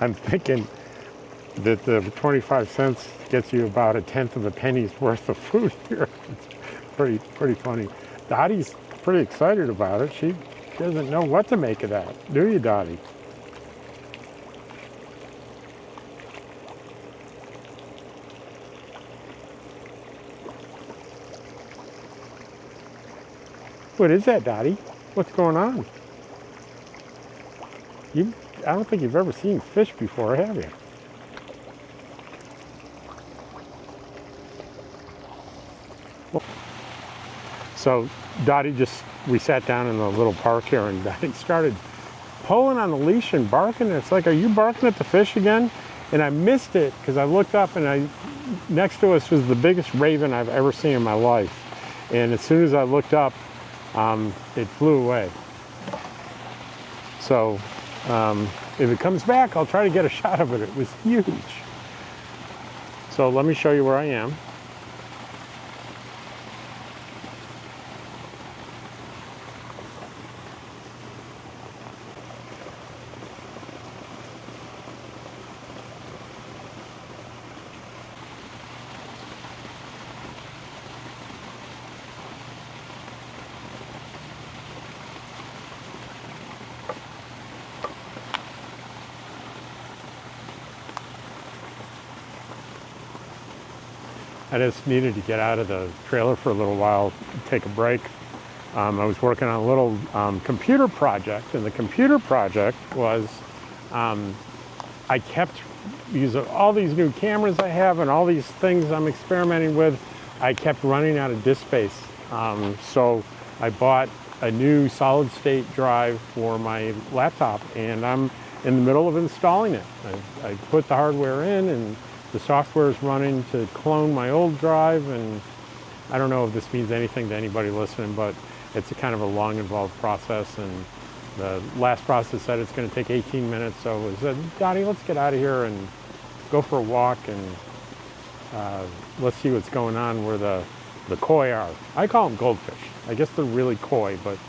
I'm thinking that the 25 cents gets you about a tenth of a penny's worth of food here. It's pretty funny. Dottie's pretty excited about it. She doesn't know what to make of that. Do you, Dottie? What is that, Dottie? What's going on? I don't think you've ever seen fish before, have you? So Dottie we sat down in the little park here, and Dottie started pulling on the leash and barking. It's like, are you barking at the fish again? And I missed it because I looked up, and next to us was the biggest raven I've ever seen in my life. And as soon as I looked up, it flew away. So if it comes back, I'll try to get a shot of it. It was huge. So let me show you where I am. I just needed to get out of the trailer for a little while, take a break. I was working on a little computer project, and the computer project was I kept using all these new cameras I have and all these things I'm experimenting with. I kept running out of disk space. So I bought a new solid state drive for my laptop, and I'm in the middle of installing it. I put the hardware in, and the software is running to clone my old drive, and I don't know if this means anything to anybody listening, but it's a kind of a long, involved process, and the last process said it's going to take 18 minutes, so I said, Dottie, let's get out of here and go for a walk, and let's see what's going on where the koi are. I call them goldfish. I guess they're really koi, but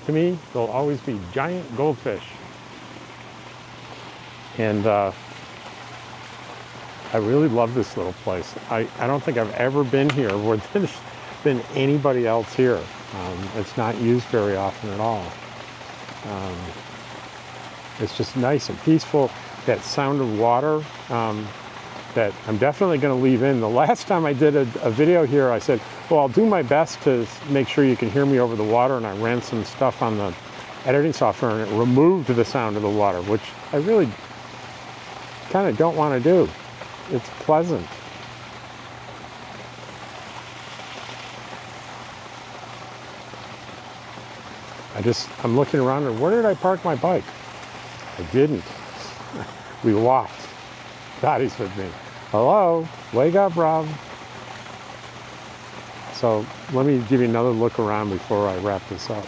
to me, they'll always be giant goldfish. And I really love this little place. I don't think I've ever been here where there's been anybody else here. It's not used very often at all. It's just nice and peaceful. That sound of water that I'm definitely going to leave in. The last time I did a video here, I said, well, I'll do my best to make sure you can hear me over the water, and I ran some stuff on the editing software, and it removed the sound of the water, which I really kind of don't want to do. It's pleasant. I'm looking around, and where did I park my bike? I didn't. We walked. Dottie's with me. Hello, wake up, Rob. So let me give you another look around before I wrap this up.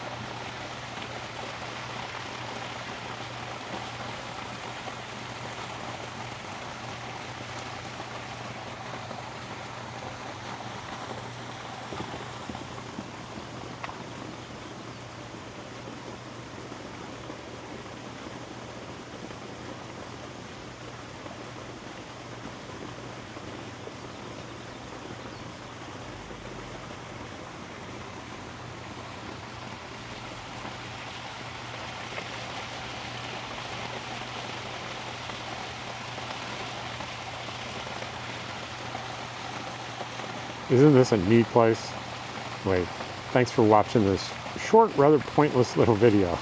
Isn't this a neat place? Wait, thanks for watching this short, rather pointless little video.